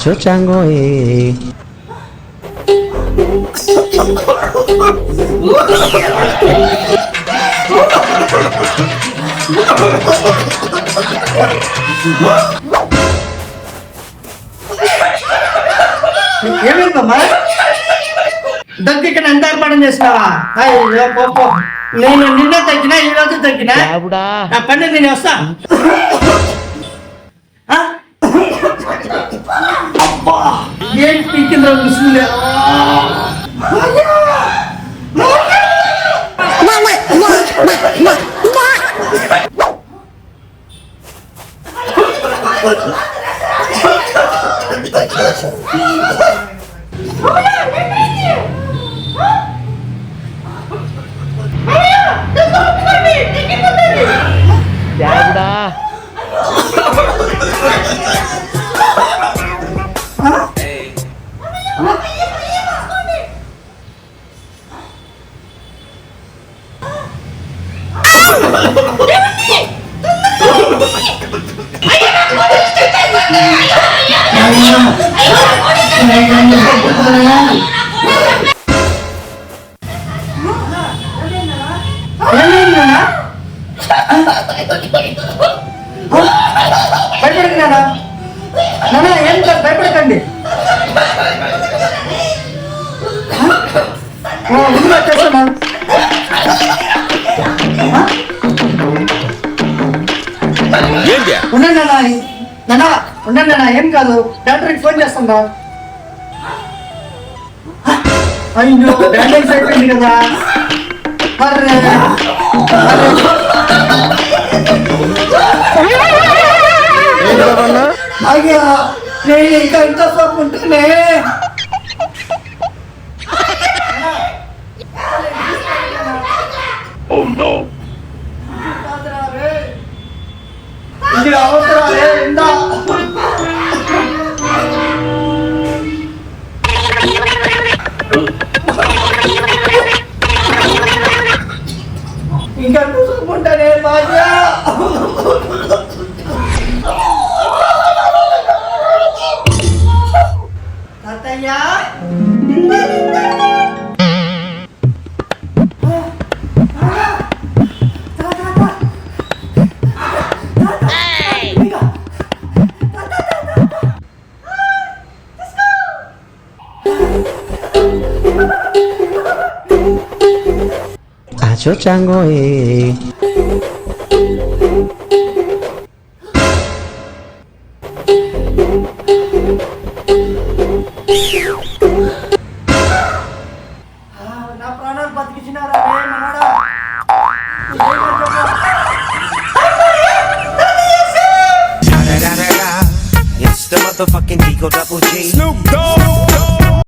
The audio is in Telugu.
Acho chango ఏమైందమ్మా దగ్గర ఎంత ఏర్పాటు చేసినావా? అయ్యో పోపో, నేను నిన్న తగ్గినా ఈ రోజు తగ్గినా నా పని నేను వస్తా. అబ్బా ఏం పీకిందో ముసులే. భయపడకండి, ఉండండి అన్నా, ఏం కాదు, డాక్టర్కి ఫోన్ చేస్తుందా? అయ్యో బ్యాండేజ్ అయిపోయింది కదా. అయ్యా నేను ఇంకా ఎంత సోపు ఉంటేనే ఇది అవసరాలే. ఇంకా చూసుకుంటానే బాగా తాతయ్య. Acho chango నా ప్రాణాలు బతికించినారా మనవడా? It's the motherfucking Digo Double G. Snoop Dogg.